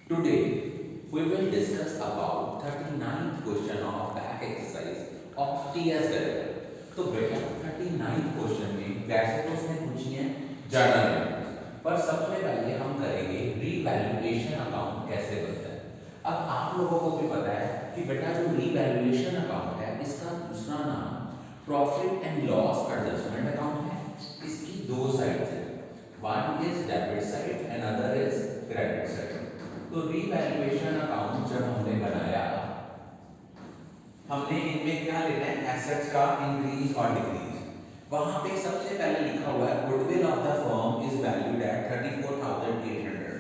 Today we will discuss about 39th question of back exercise of TS Garrett. तो बेटा 39th question में वैसे तो उसने पूछी है जर्नल एंट्रीज, पर सबसे पहले हम करेंगे रीवैल्यूएशन अकाउंट कैसे बनता है। अब आप लोगों को भी पता है कि बेटा जो रीवैल्यूएशन अकाउंट है इसका दूसरा नाम profit and loss adjustment account है। इसकी दो साइड्स है, one is debit side and other is credit side. तो रीवैल्यूएशन अकाउंट जब हमने बनाया, हमने इनमें क्या लेना है, एसेट्स का इंक्रीज और डिक्रीज। वहां पे सबसे पहले लिखा हुआ है goodwill of the firm is valued at 34,800।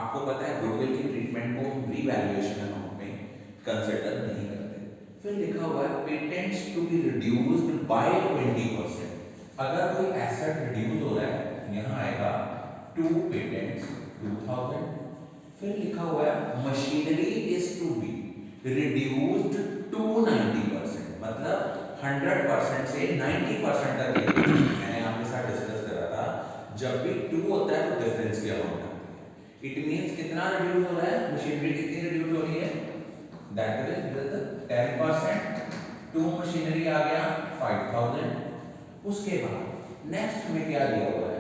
आपको पता है गुडविल की ट्रीटमेंट को रीवैल्यूएशन अकाउंट में कंसीडर नहीं करते। फिर लिखा हुआ है patents to be reduced by 20%। अगर कोई एसेट रिड्यूस हो रहा है, यहां आएगा टू पेटेंट्स 2000। फिर लिखा हुआ है machinery is to be reduced to 90%, मतलब 100% से 90% तक। मैंने आपके साथ डिस्कस करा था जब भी 2 होता है तो डिफरेंस की अमाउंट आती है। इट मींस कितना रिड्यूस हो रहा है, मशीनरी कितनी रिड्यूस हो रही है, दैट इज 10%। 2 मशीनरी आ गया 5000। उसके बाद नेक्स्ट में क्या दिया हुआ है,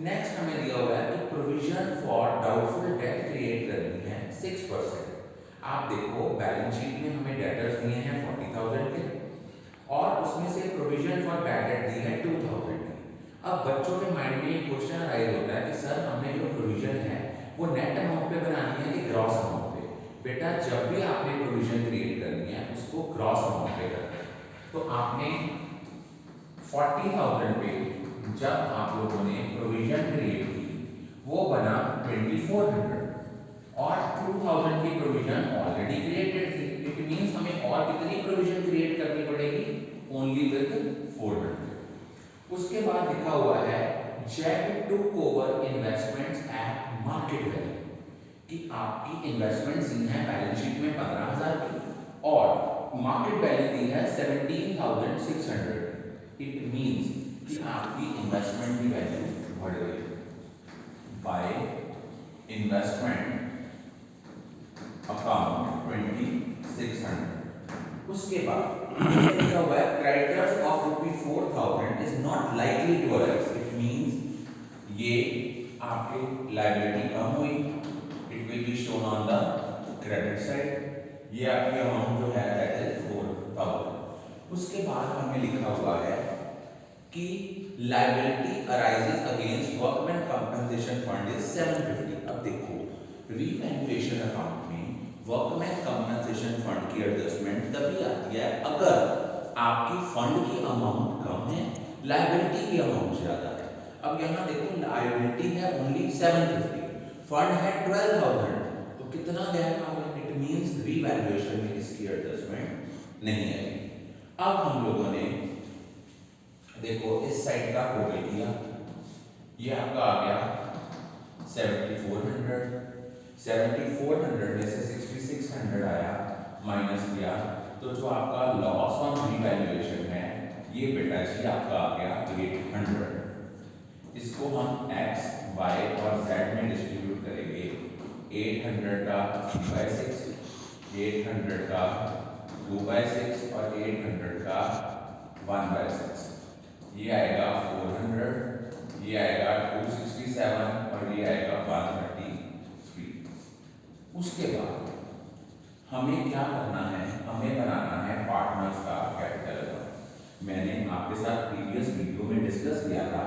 नेक्स्ट हमें दिया हुआ है कि provision for doubtful debt create करनी है 6%। आप देखो बैलेंस शीट में हमें डेटर्स दिए हैं 40,000 के और उसमें से प्रोविजन फॉर बैड डेट दी है 2,000 की। अब बच्चों के माइंड में एक क्वेश्चन राइज होता है कि सर हमने जो प्रोविजन है वो नेट अमाउंट पे बनानी है कि ग्रॉस अमाउंट पे। बेटा जब भी आपने प्रोविजन क्रिएट करनी है उसको ग्रॉस अमाउंट पे करना है। तो आपने 40,000 पे जब आप लोगों ने प्रोविजन क्रिएट की वो बना 2400 और 2000 की प्रोविजन ऑलरेडी क्रिएटेड थी। इट मींस हमें और कितनी प्रोविजन क्रिएट करनी पड़ेगी, ओनली विद 400। उसके बाद लिखा हुआ है jet to over investments at market value, कि आपकी इन्वेस्टमेंट्स दी है बैलेंस शीट में 15,000 की और मार्केट वैल्यू दी है 17,600। इट मींस कि आपकी इन्वेस्टमेंट की वैल्यू बढ़ गई बाय इन्वेस्टमेंट अकाउंट 2600। उसके बाद लिखा हुआ है creditors of ₹4,000 is not likely to arise. It means ये आपकी लायबिलिटी कम हुई, it will be shown on the credit side. ये आपकी अमाउंट जो है दैट इज 4,000। उसके बाद हमें लिखा हुआ है कि liability arises against workman compensation fund is 750। अब देखो रीवैल्यूएशन अकाउंट में वर्कमैन कंपनसेशन फंड की एडजस्टमेंट तभी आती है अगर आपकी फंड की अमाउंट कम है, लायबिलिटी की अमाउंट ज्यादा है। अब यहाँ देखो लायबिलिटी है ओनली 750, फंड है 12,000, तो कितना गैप आ गया, इट मींस रीवैल्यूएशन में इसकी एडजस्टमेंट नहीं आएगी। अब हम लोगों ने देखो इस साइड का टोटल किया, ये आपका आ गया 7400। 7400 में से 6600 आया, माइनस किया तो जो आपका लॉस ऑन रीवैल्यूएशन है ये बेटा जी आपका आ गया 800। इसको हम x, y और z में डिस्ट्रीब्यूट करेंगे। 800 का 3/6, 800 का 2/6 और 800 का 1/6। ये आएगा 400, ये आएगा 267 और ये आएगा 133। उसके बाद हमें क्या करना है, हमें बनाना है पार्टनर्स का कैपिटल अकाउंट। मैंने आपके साथ प्रीवियस वीडियो में डिस्कस किया था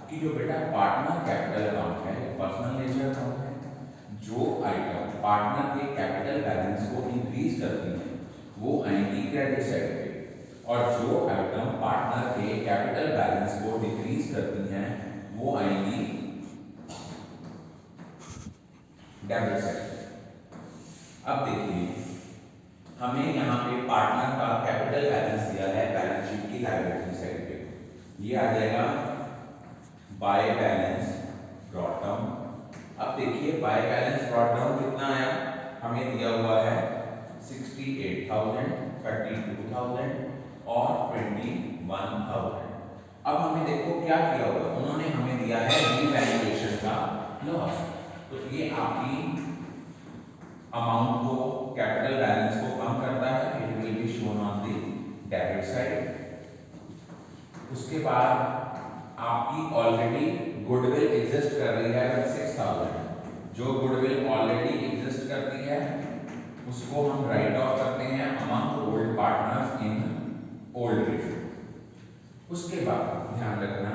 कि जो बेटा पार्टनर कैपिटल अकाउंट है पर्सनल नेचर अकाउंट है। जो आइटम पार्टनर के कैपिटल बैलेंस को इंक्रीज करती है वो आएंगी क्रेडिट साइड पे, और जो आइटम पार्टनर के कैपिटल बैलेंस को डिक्रीज करती हैं वो आएंगी डेबिट साइड। अब देखिए हमें यहाँ पे पार्टनर का कैपिटल बैलेंस दिया है बैलेंस शीट की लायबिलिटी साइड पे, ये आ जाएगा बाय बैलेंस ब्रॉट डाउन। अब देखिए बाय बैलेंस ब्रॉट डाउन कितना आया, हमें दिया हुआ है 68,000, 32,000 और 21,000। अब हमें देखो क्या किया हुआ, उन्होंने हमें दिया है रीवैल्यूएशन का लॉस। तो ये आपकी अमाउंट को, कैपिटल बैलेंस को कम करता है, it will be shown on the debit side. उसके बाद आपकी ऑलरेडी गुडविल एग्जिस्ट कर रही है विद 6000, जो गुडविल ऑलरेडी एग्जिस्ट करती है उसको हम राइट ऑफ करते हैं among old partners in old ratio. उसके बाद ध्यान रखना,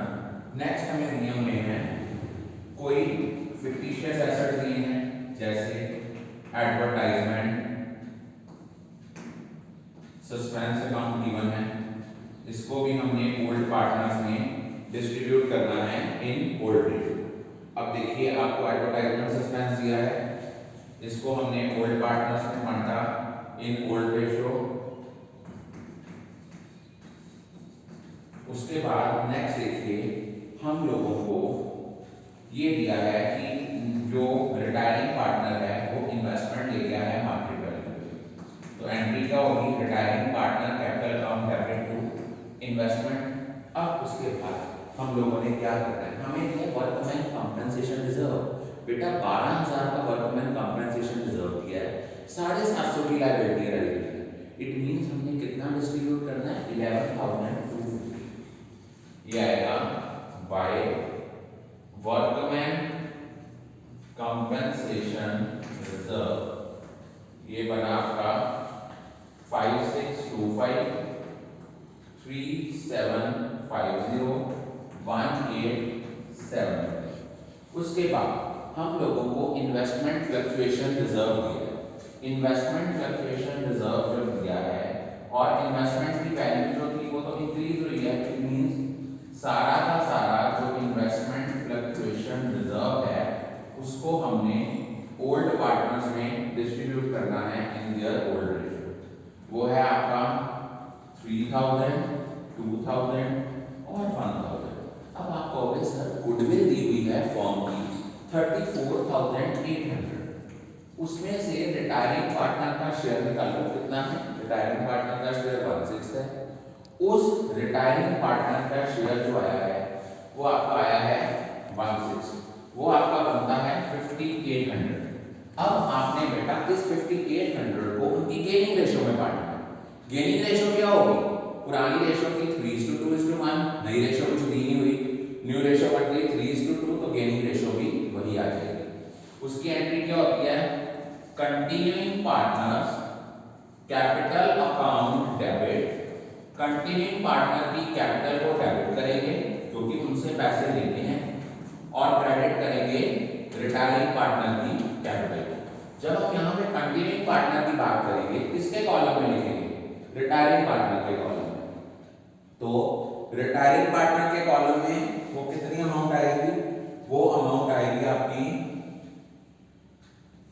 नेक्स्ट हमें नियम में है कोई फिक्टिशियस एसेट दिए हैं जैसे एडवर्टाइजमेंट, सस्पेंस अकाउंट गिवन है, इसको भी हमने ओल्ड पार्टनर्स में डिस्ट्रीब्यूट करना है इन ओल्ड रेशियो। अब देखिए आपको एडवर्टाइजमेंट सस्पेंस दिया है, इसको हमने ओल्ड पार्टनर्स में बांटा इन ओल्ड रेशियो। उसके बाद नेक्स्ट देखिए हम लोगों को ये दिया है कि जो रिटायरिंग पार्टनर है वो इन्वेस्टमेंट ले गया है मार्केट वैल्यू, तो एंट्री क्या होगी, retiring partner capital account debit to investment. अब उसके बाद हम लोगों ने क्या करना है, हमें दिया वर्कमैन कंपनसेशन रिजर्व। बेटा 12000 का वर्कमैन कंपनसेशन रिजर्व किया है, 750 की लायबिलिटी रही है, इट मींस हमने कितना डिस्ट्रीब्यूट करना है, 11250। ये आएगा बाय वर्कमैन कंपनसेशन रिजर्व, ये बना आपका 5625 3750 187। उसके बाद हम लोगों को इन्वेस्टमेंट फ्लक्चुएशन रिजर्व दिया है। इन्वेस्टमेंट फ्लक्चुएशन रिजर्व जो दिया है और इन्वेस्टमेंट की वैल्यू जो थी वो तो इंक्रीज हुई है, इट मींस सारा का सारा जो इन्वेस्टमेंट फ्लक्चुएशन रिजर्व है उसको हमने ओल्ड पार्टनर्स में डिस्ट्रीब्यूट करना है इन देयर ओल्ड रेशियो। वो है आपका 3000, 2000 और 1000। अब आपको सर गुडविल दी हुई है फॉर्म की 34,800, उसमें से रिटायरिंग पार्टनर का शेयर निकालो कितना है, रिटायरिंग पार्टनर का शेयर 1/6 है, उस रिटायरिंग पार्टनर का शेयर जो आया है वो आपका आया है 1/6, वो आपका बनता है 5800। अब आपने बेटा इस 5800 को उनकी गेनिंग रेशियो में बांटना है। गेनिंग रेशियो क्या होगी, पुरानी रेशियो थी 3:2:1, नई रेशियो कुछ दी नहीं हुई, न्यू रेशियो बढ़ गई 3:2, तो गेनिंग रेशियो भी वही आ जाएगी। उसकी एंट्री क्या होती है, continuing partners capital account debit, continuing partner की कैपिटल को डेबिट करेंगे क्योंकि उनसे पैसे लेते हैं, और क्रेडिट करेंगे रिटायरिंग पार्टनर की कैपिटल। जब हम यहाँ पे कंटिन्यूइंग पार्टनर की बात करेंगे किसके कॉलम में लिखेंगे, रिटायरिंग पार्टनर के कॉलम में। तो रिटायरिंग पार्टनर के कॉलम में वो कितनी अमाउंट आएगी, वो अमाउंट आएगी आपकी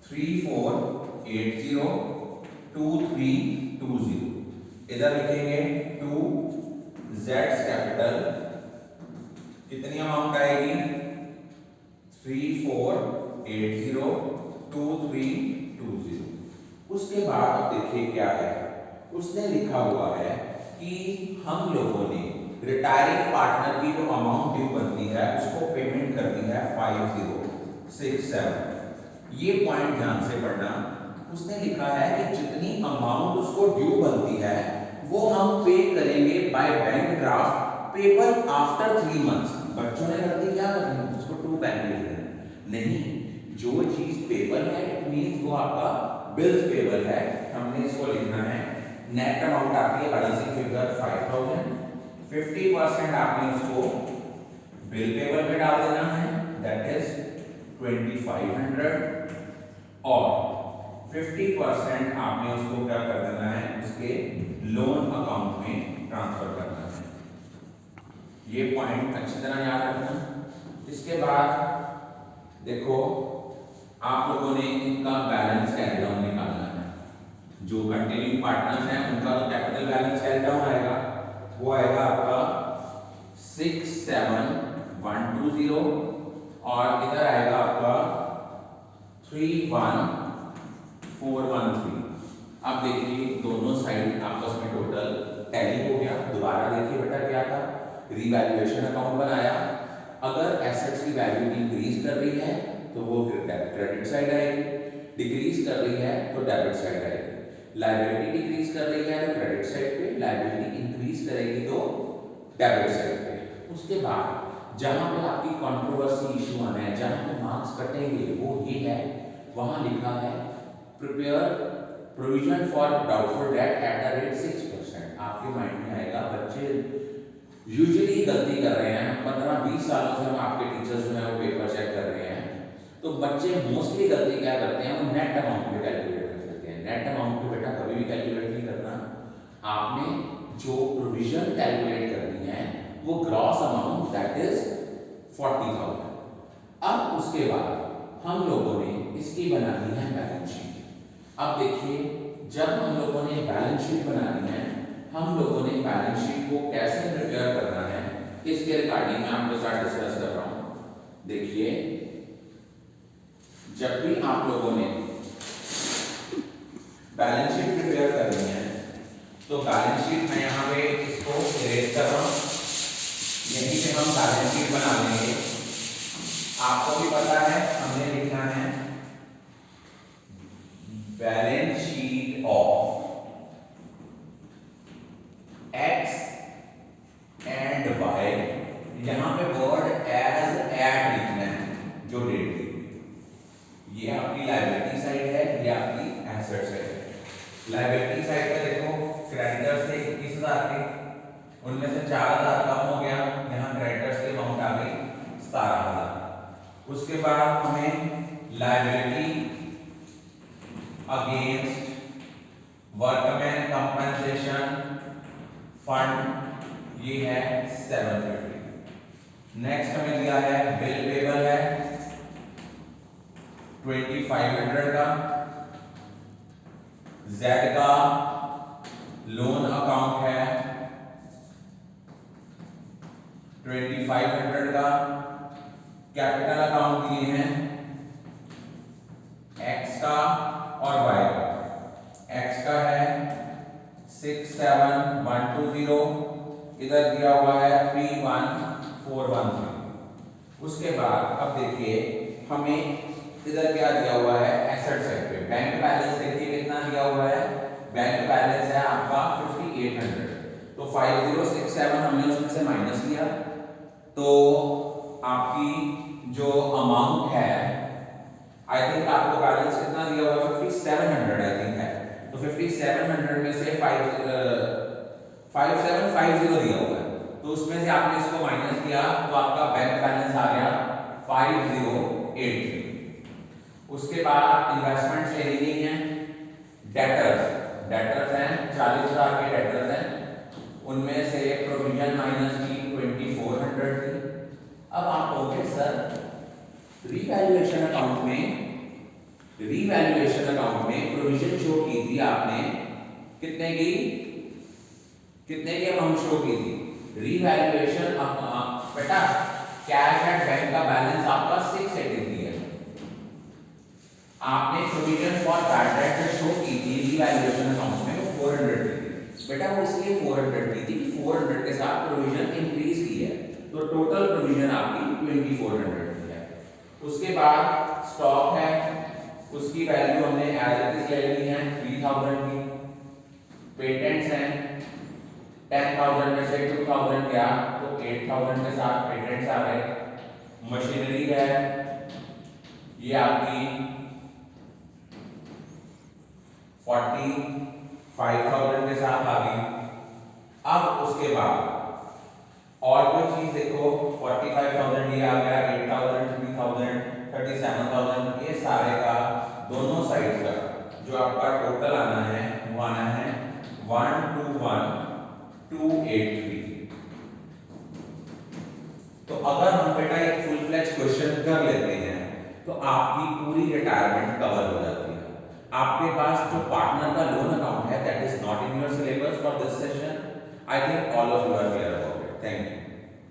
34802320। इधर लिखेंगे टू जेड्स कैपिटल, कितनी अमाउंट आएगी 34802320। उसके बाद अब देखिए क्या है, उसने लिखा हुआ है कि हम लोगों ने रिटायरिंग पार्टनर की जो अमाउंट ड्यू बनती है उसको पेमेंट करनी है 5067। ये पॉइंट ध्यान से पढ़ना, उसने लिखा है कि जितनी अमाउंट उसको ड्यू बनती है वो हम पे करेंगे by bank draft payable after 3 months. बच्चों ने गलती क्या करनी, उसको टू बैंक लिख देना, नहीं, जो चीज पेबल है इट मींस वो आपका बिल्स पेबल है, हमने इसको लिखना है। नेट अमाउंट आपकी एडिशनल फिगर 5000, 50% आपने उसको बिल पेबल में डाल देना है, दैट इज 2500, और 50% आपने उसको क्या कर देना है, उसके लोन अकाउंट में ट्रांसफर करना है। ये पॉइंट अच्छी तरह याद रखना। इसके बाद देखो आप लोगों ने इनका बैलेंस कैरी डाउन निकालना है। जो कंटिन्यूइंग पार्टनर्स हैं उनका तो कैपिटल बैलेंस कैरी डाउन आएगा, वो आएगा आपका 67120, और इधर आएगा आपका 31413। अब देखिए दोनों साइड आपस में टोटल टैली हो गया। दोबारा देखिए बेटा क्या था, रिवैल्यूएशन अकाउंट बनाया, अगर एसेट्स की वैल्यू इंक्रीज कर रही है तो वो क्रेडिट साइड आएगी, डिक्रीज कर रही है तो डेबिट साइड आएगी, लायबिलिटी डिक्रीज कर रही है तो क्रेडिट साइड पे, लायबिलिटी इंक्रीज करेगी तो डेबिट साइड पे। उसके बाद जहां पे आपकी कंट्रोवर्सी इशू आना है, जहां पे मार्क्स कटेंगे वो ये है, वहां लिखा है prepare provision for doubtful debt at the rate 6%। आपके माइंड में आएगा बच्चे यूजुअली गलती कर रहे हैं, 15-20 सालों से हम आपके टीचर्स जो है वो पेपर चेक कर रहे हैं, तो बच्चे मोस्टली गलती क्या करते हैं, वो नेट अमाउंट पे कैलकुलेट कर देते हैं। नेट अमाउंट पे बेटा कभी भी कैलकुलेट नहीं करना, आपने जो प्रोविजन कैलकुलेट करनी है वो ग्रॉस अमाउंट दैट इज 40,000। अब उसके बाद हम लोगों ने इसकी बनानी है बैलेंस शीट। अब देखिए जब हम लोगों ने बैलेंस शीट बनानी है, हम लोगों ने बैलेंस शीट को कैसे प्रिपेयर करना है इसके रिगार्डिंग मैं आपके साथ डिस्कस कर रहा हूं। देखिए जब भी आप लोगों ने बैलेंस शीट प्रिपेयर करनी है तो बैलेंस शीट मैं यहाँ पे इसको इरेज कर रहा हूँ, यहीं पे हम बैलेंस शीट बना लेंगे। आपको भी पता है हमने लिखना है balance sheet of X and Y, यहां पे वर्ड एज एट लिखना है जो डेट दी, ये आपकी लायबिलिटी साइड है, ये आपकी एसेट साइड है। लायबिलिटी साइड पे देखो क्रेडिटर्स थे 21,000 के, उनमें से 4,000 कम हो गया, यहाँ क्रेडिटर्स की अमाउंट आ गई 17,000। उसके बाद हमें liability against workman compensation fund ये है 750। नेक्स्ट हमें दिया है बिल पेबल है 2500 का, जेड का लोन अकाउंट है 2500 का, कैपिटल अकाउंट दिए हैं एक्स का और वाई का। एक्स का है 67120, इधर दिया हुआ है 31413। उसके बाद अब देखिए हमें इधर क्या दिया हुआ है एसेट साइड पे, बैंक बैलेंस देखिए कितना दिया हुआ है, बैंक बैलेंस है आपका 5800, तो 5067 हमने उसमें से माइनस किया, तो आपकी जो अमाउंट है आई थिंक आपको बैलेंस कितना दिया हुआ है 5700 आई थिंक है, तो 5700 में से 5750 दिया हुआ है, तो उसमें से आपने इसको माइनस किया तो आपका बैंक बैलेंस आ गया 5083। उसके बाद इन्वेस्टमेंट ले ली गई है, डेटर्स हैं 40,000 के डेटर्स हैं, उनमें से प्रोविजन माइनस की 2400 थी। अब आप कहोगे सर रीवैल्यूएशन अकाउंट में प्रोविजन शो की थी आपने, कितने की अमाउंट शो की थी, रीवैल्यूएशन बेटा कैश एट बैंक का बैलेंस आपका 683 है, आपने provision for bad debt show की थी रीवैल्यूएशन अकाउंट में वो 400 थी, बेटा वो इसलिए 400 की थी कि 400 के साथ प्रोविजन इंक्रीज की है, तो टोटल प्रोविजन आपकी 2400 की है। उसके बाद स्टॉक है, उसकी वैल्यू हमने एज इट इज ले ली है 3000 की, पेटेंट्स हैं 10,000 में से 2,000 गया तो 8,000 के साथ पेटेंट्स आ गए, मशीनरी है ये आपकी 45,000 के साथ आ गई। अब उसके बाद और कोई चीज देखो 45,000 ये आ गया, 8,000, 3,000, 37,000, ये सारे का दोनों साइड का जो आपका टोटल आना है वो आना है 121,283। तो अगर हम बेटा एक फुल फ्लेज क्वेश्चन कर लेते हैं तो आपकी पूरी रिटायरमेंट कवर हो जाती है। आपके पास जो पार्टनर का लोन अकाउंट है that is not in your syllabus for this session, I think all of you are clear about it. Thank you.